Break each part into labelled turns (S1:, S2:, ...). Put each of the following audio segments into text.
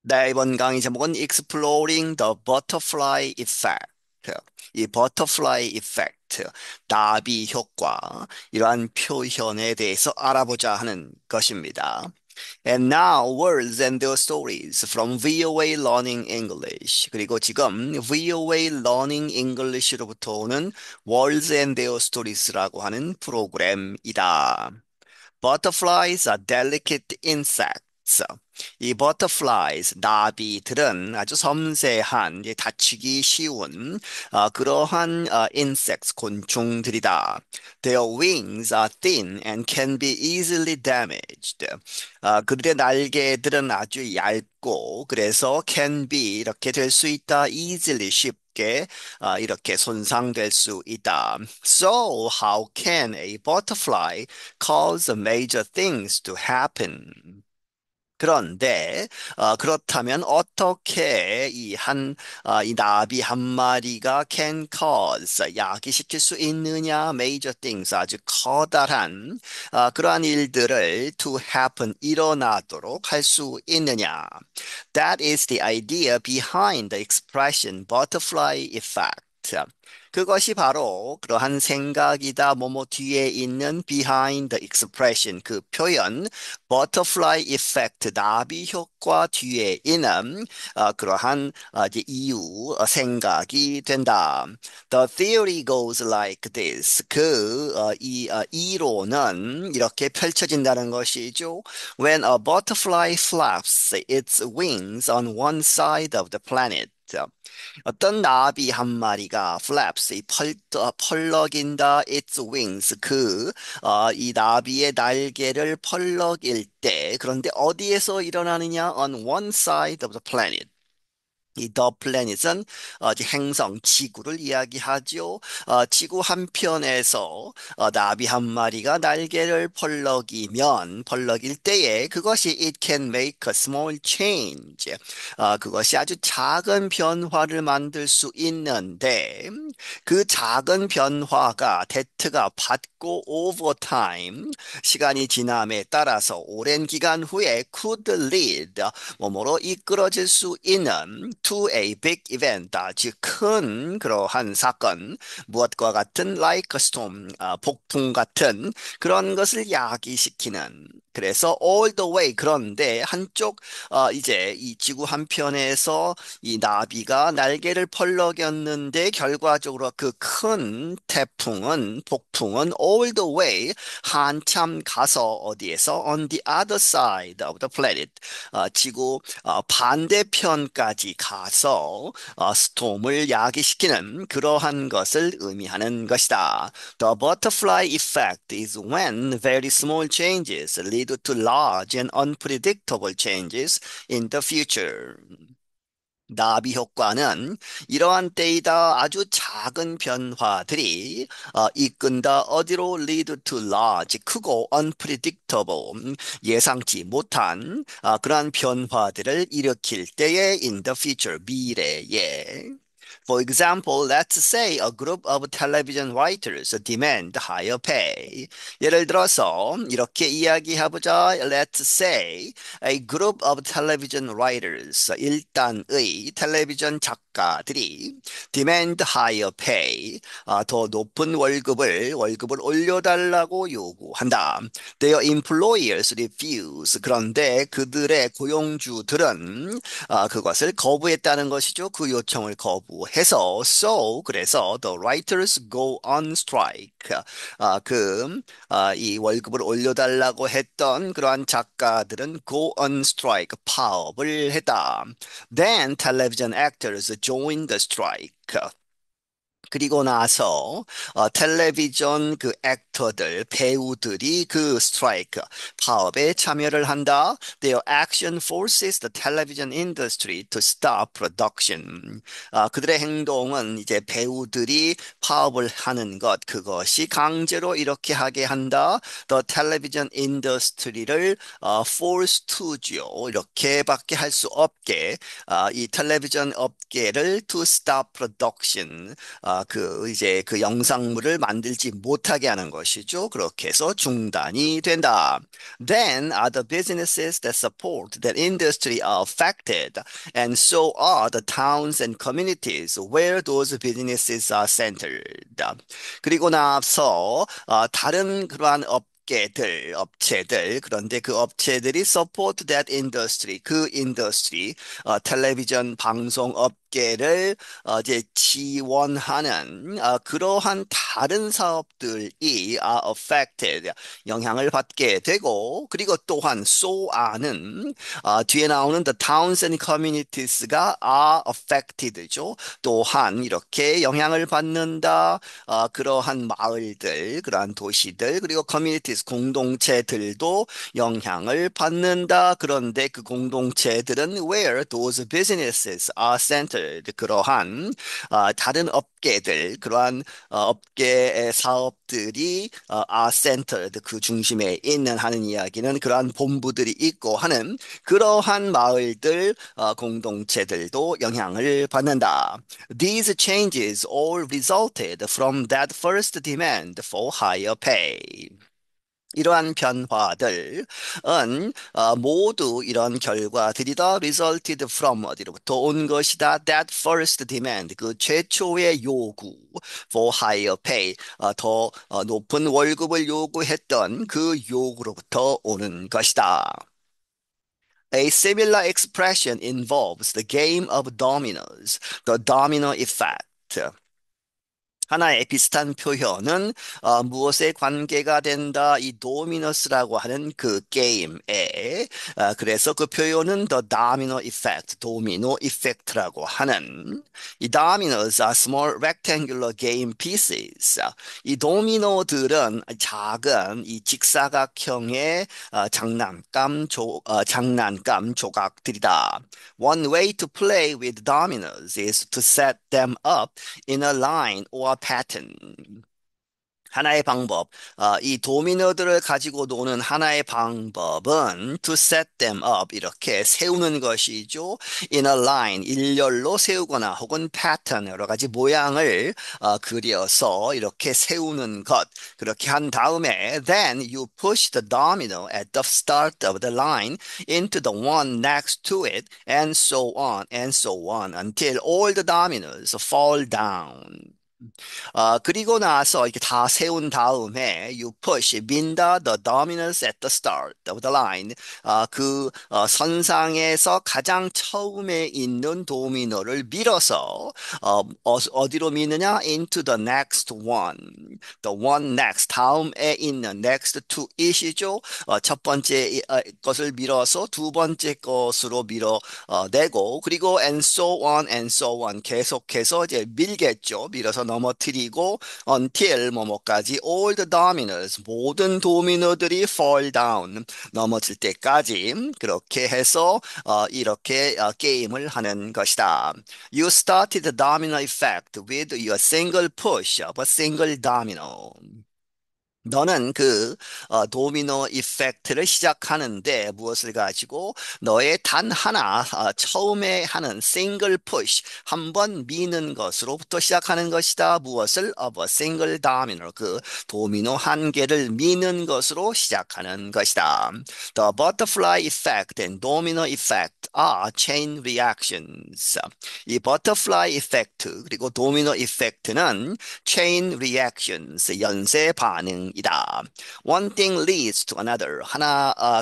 S1: 네, 이번 강의 제목은 Exploring the Butterfly Effect. 이 Butterfly Effect, 나비 효과, 이러한 표현에 대해서 알아보자 하는 것입니다. And now, words and their stories from VOA Learning English. 그리고 지금 VOA Learning English로부터 오는 Words and Their Stories라고 하는 프로그램이다. Butterflies are delicate insects. 이 butterflies, 나비들은 아주 섬세한, 다치기 쉬운 그러한 insects, 곤충들이다. Their wings are thin and can be easily damaged. 그들의 날개들은 아주 얇고 그래서 can be 이렇게 될 수 있다. easily 쉽게 이렇게 손상될 수 있다. So how can a butterfly cause major things to happen? 그런데 그렇다면 어떻게 이 나비 한 마리가 can cause 야기시킬 수 있느냐? major things 아주 커다란 그러한 일들을 to happen 일어나도록 할 수 있느냐? That is the idea behind the expression butterfly effect. 그것이 바로 그러한 생각이다. 뭐뭐 뒤에 있는 behind the expression 그 표현 butterfly effect 나비 효과 뒤에 있는 그러한 이제 이유 생각이 된다. The theory goes like this. 이론은 이렇게 펼쳐진다는 것이죠. When a butterfly flaps its wings on one side of the planet. 어떤 나비 한 마리가 flaps, 펄럭인다 its wings, 이 나비의 날개를 펄럭일 때, 그런데 어디에서 일어나느냐? On one side of the planet. 이 The Planet은 이제 행성, 지구를 이야기하죠. 지구 한편에서 나비 한 마리가 날개를 펄럭일 때에 그것이 it can make a small change. 그것이 아주 작은 변화를 만들 수 있는데 그 작은 변화가 대트가 받고 over time 시간이 지남에 따라서 오랜 기간 후에 could lead 뭐뭐로 이끌어질 수 있는 to a big event, 즉 큰 그러한 사건, 무엇과 같은 like a storm, 폭풍 같은 그런 것을 야기시키는. 그래서 all the way 그런데 한쪽 이제 이 지구 한편에서 이 나비가 날개를 펄럭였는데 결과적으로 그 큰 태풍은 폭풍은 all the way 한참 가서 어디에서 on the other side of the planet 지구 반대편까지 가서 스톰을 야기시키는 그러한 것을 의미하는 것이다. The butterfly effect is when very small changes lead to large and unpredictable changes in the future. 나비 효과는 이러한 때이다 아주 작은 변화들이 이끈다 어디로 lead to large 크고 unpredictable 예상치 못한 그러한 변화들을 일으킬 때에 in the future 미래에 For example, let's say a group of television writers demand higher pay. 예를 들어서 이렇게 이야기해보자. Let's say a group of television writers, 일단의 텔레비전 작가들이 demand higher pay, 더 높은 월급을 올려달라고 요구한다. Their employers refuse. 그런데 그들의 고용주들은 그것을 거부했다는 것이죠. 그 요청을 거부해서 그래서 the writers go on strike. 이 월급을 올려달라고 했던 그러한 작가들은 go on strike, 파업을 했다. Then television actors join the strike. 그리고 나서 텔레비전 그 액터들, 배우들이 그 스트라이크, 파업에 참여를 한다. Their action forces the television industry to stop production. 그들의 행동은 이제 배우들이 파업을 하는 것, 그것이 강제로 이렇게 하게 한다. The television industry를 force to죠. 이렇게밖에 할 수 없게 이 텔레비전 업계를 to stop production. 이제 그 영상물을 만들지 못하게 하는 것이죠. 그렇게 해서 중단이 된다. Then other businesses that support that industry are affected, and so are the towns and communities where those businesses are centered. 그리고 나서 다른 그러한 업체들, 그런데 그 업체들이 support that industry, 그 인더스트리, 텔레비전 방송 업계를 이제 지원하는 그러한 다른 사업들이 are affected, 영향을 받게 되고, 그리고 또한 so아는 뒤에 나오는 the towns and communities가 are affected죠. 또한 이렇게 영향을 받는다. 그러한 마을들, 그러한 도시들, 그리고 communities, 공동체들도 영향을 받는다. 그런데 그 공동체들은 where those businesses are centered, 그러한 다른 업계들, 그러한 업계의 사업들이 are centered, 그 중심에 있는 하는 이야기는 그러한 본부들이 있고 하는 그러한 마을들, 공동체들도 영향을 받는다. These changes all resulted from that first demand for higher pay. 이러한 변화들은 모두 이런 결과들이다. resulted from 어디로부터 온 것이다. That first demand, 그 최초의 요구 for higher pay, 더 높은 월급을 요구했던 그 요구로부터 오는 것이다. A similar expression involves the game of dominoes, the domino effect. 하나의 비슷한 표현은 무엇에 관계가 된다 이 도미너스라고 하는 그 게임에 그래서 그 표현은 the domino effect 도미노 이펙트라고 하는 이 dominoes are small rectangular game pieces. 이 도미노들은 작은 이 직사각형의 장난감 조각들이다. One way to play with dominoes is to set them up in a line or pattern. 하나의 방법, 이 도미노들을 가지고 노는 하나의 방법은 to set them up, 이렇게 세우는 것이죠. In a line, 일렬로 세우거나 혹은 pattern, 여러 가지 모양을 그려서 이렇게 세우는 것. 그렇게 한 다음에 then you push the domino at the start of the line into the one next to it and so on until all the dominoes fall down. 그리고 나서 이렇게 다 세운 다음에 you push, 민다 the dominance at the start of the line. 선상에서 가장 처음에 있는 도미노를 밀어서 어디로 미느냐? Into the next one. The one next, 다음에 있는 next to it이죠. 첫 번째 것을 밀어서 두 번째 것으로 밀어내고 그리고 and so on 계속해서 이제 밀겠죠. 밀어서 넘어뜨리고 until 뭐뭐까지 all the dominoes 모든 도미노들이 fall down 넘어질 때까지 그렇게 해서 이렇게 게임을 하는 것이다. You started the domino effect with your single push of a single domino. 너는 도미노 이펙트를 시작하는데 무엇을 가지고 너의 단 하나 처음에 하는 싱글 푸시 한 번 미는 것으로부터 시작하는 것이다. 무엇을 of a single domino 그 도미노 한 개를 미는 것으로 시작하는 것이다. The butterfly effect and domino effect are chain reactions. 이 butterfly effect 그리고 도미노 이펙트는 chain reactions 연쇄 반응이다. One thing leads to another.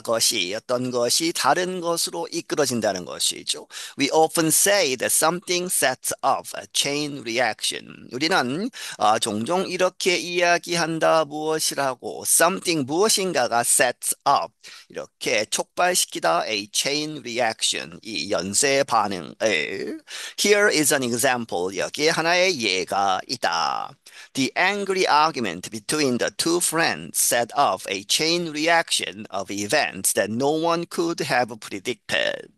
S1: 것이 어떤 것이 다른 것으로 이끌어진다는 것이죠. We often say that something sets off a chain reaction. 우리는 종종 이렇게 이야기한다. 무엇이라고? Something 무엇인가가 sets up 이렇게 촉발시키다 a chain reaction 이 연쇄 반응을. Here is an example. 여기에 하나의 예가 있다. The angry argument between the two friends set off a chain reaction of events that no one could have predicted.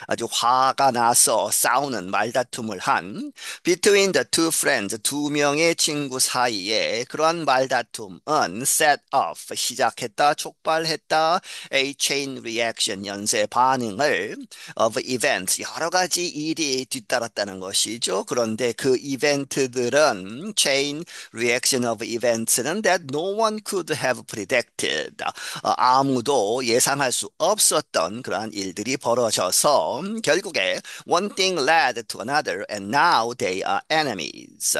S1: 아주 화가 나서 싸우는 말다툼을 한 between the two friends, 두 명의 친구 사이에 그러한 말다툼은 set off, 시작했다, 촉발했다, a chain reaction, 연쇄 반응을 of events, 여러 가지 일이 뒤따랐다는 것이죠. 그런데 그 이벤트들은 chain reaction of events는 that no one could have predicted. 아무도 예상할 수 없었던 그러한 일들이 벌어져서 결국에 one thing led to another and now they are enemies.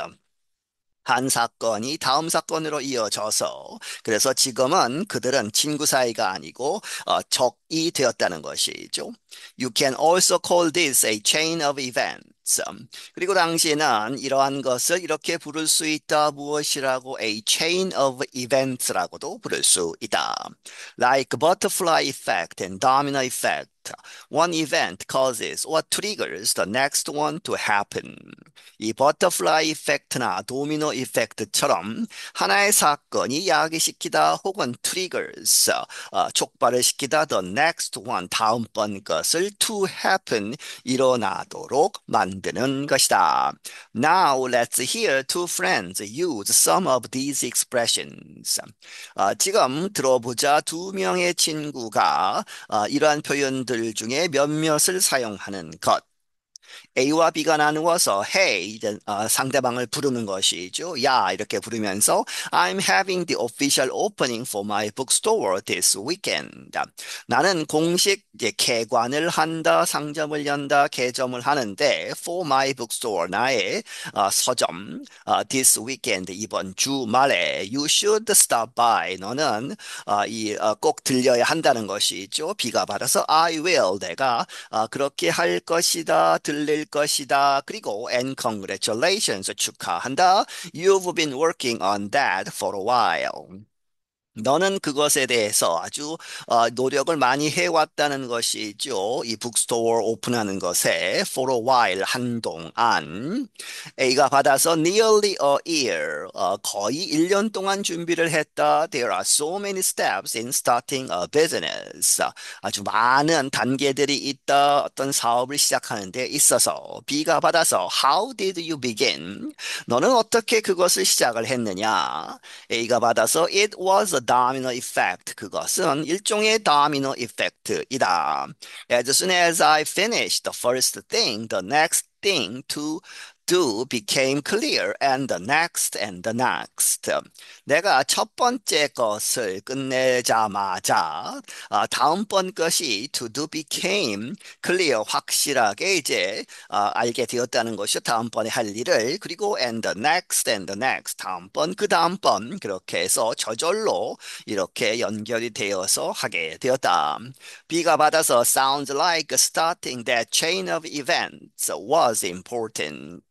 S1: 한 사건이 다음 사건으로 이어져서 그래서 지금은 그들은 친구 사이가 아니고 적이 되었다는 것이죠. You can also call this a chain of events. 그리고 당시에는 이러한 것을 이렇게 부를 수 있다. 무엇이라고? A chain of events라고도 부를 수 있다. Like butterfly effect and domino effect. One event causes or triggers the next one to happen. 이 버터플라이 이펙트나 도미노 이펙트처럼 하나의 사건이 야기시키다 혹은 triggers, 촉발을 시키다 the next one, 다음번 것을 to happen, 일어나도록 만드는 것이다. Now let's hear two friends use some of these expressions. 지금 들어보자 두 명의 친구가 이러한 표현들 중에 몇몇을 사용하는 것. A와 B가 나누어서 hey 상대방을 부르는 것이죠. 야 이렇게 부르면서 I'm having the official opening for my bookstore this weekend. 나는 공식 이제 개관을 한다, 상점을 연다, 개점을 하는데 for my bookstore 나의 서점 this weekend 이번 주말에 you should stop by 너는 꼭 들려야 한다는 것이죠. B가 받아서 I will 내가 그렇게 할 것이다, 들릴 것이다. 그리고 and congratulations 축하한다. You've been working on that for a while. 너는 그것에 대해서 아주 노력을 많이 해왔다는 것이죠. 이 북스토어 오픈하는 것에 for a while 한동안 A가 받아서 nearly a year 거의 1년 동안 준비를 했다. There are so many steps in starting a business. 아주 많은 단계들이 있다. 어떤 사업을 시작하는 데 있어서 B가 받아서 how did you begin? 너는 어떻게 그것을 시작을 했느냐? A가 받아서 it was a domino effect. 그것은 일종의 domino effect이다. As soon as I finished the first thing, the next thing to do became clear and the next and the next. 내가 첫 번째 것을 끝내자마자 다음번 것이 to do became clear 확실하게 이제 알게 되었다는 것이 다음번에 할 일을 그리고 and the next 다음번 그 다음번 그렇게 해서 저절로 이렇게 연결이 되어서 하게 되었다. B가 받아서 sounds like starting that chain of events was important.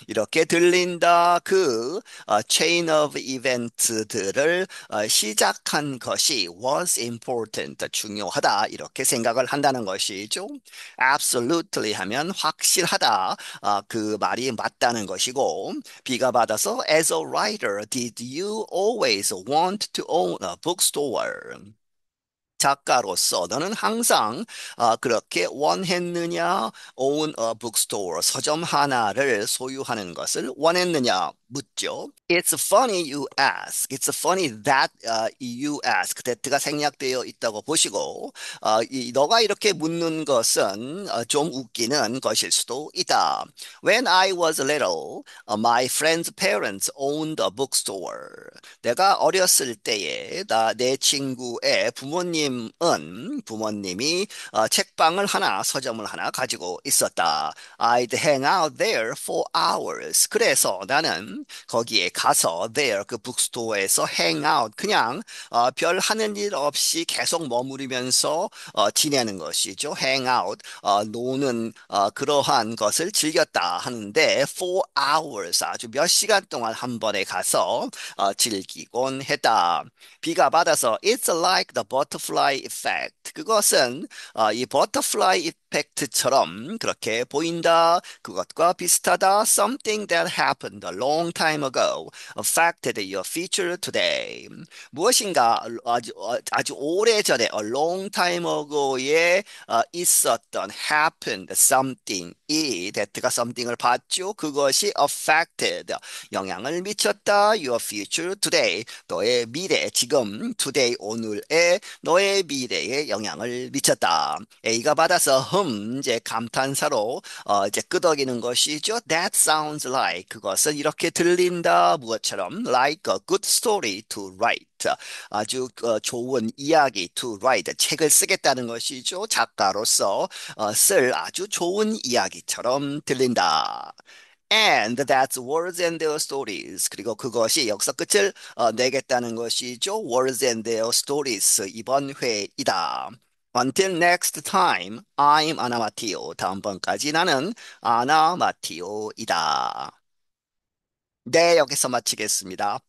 S1: 이렇게 들린다. 그 chain of events들을 시작한 것이 was important. 중요하다. 이렇게 생각을 한다는 것이죠. Absolutely 하면 확실하다. 그 말이 맞다는 것이고 B가 받아서 as a writer, did you always want to own a bookstore? 작가로서 너는 항상 그렇게 원했느냐? own a bookstore, 서점 하나를 소유하는 것을 원했느냐? 묻죠. It's funny you ask. It's funny that you ask. that가 생략되어 있다고 보시고 너가 이렇게 묻는 것은 좀 웃기는 것일 수도 있다. When I was little, my friend's parents owned a bookstore. 내가 어렸을 때에 내 친구의 부모님이 책방을 하나, 서점을 하나 가지고 있었다. I'd hang out there for hours. 그래서 나는 거기에 가서 there 그 북스토어에서 hang out 그냥 별 하는 일 없이 계속 머무르면서 지내는 것이죠. hang out 노는 그러한 것을 즐겼다 하는데 for hours 아주 몇 시간 동안 한 번에 가서 즐기곤 했다. B가 받아서 it's like the butterfly effect. 그것은 이 butterfly effect처럼 그렇게 보인다. 그것과 비슷하다. Something that happened a long long time ago affected your future today. 무엇인가 아주 오래전에 a long time ago에 있었던 happened something 이 that가 something을 봤죠. 그것이 affected 영향을 미쳤다. Your future today 너의 미래 지금 today 오늘의 너의 미래에 영향을 미쳤다. A가 받아서 이제 감탄사로 이제 끄덕이는 것이죠. That sounds like 그것은 이렇게 들린다. 무엇처럼 like a good story to write. 아주 좋은 이야기 to write 책을 쓰겠다는 것이죠. 작가로서 쓸 아주 좋은 이야기처럼 들린다. And that's words and their stories. 그리고 그것이 역사 끝을 내겠다는 것이죠. Words and their stories. 이번 회이다. Until next time, I'm 아나 마티오. 다음번까지 나는 아나 마티오이다. 네, 여기서 마치겠습니다.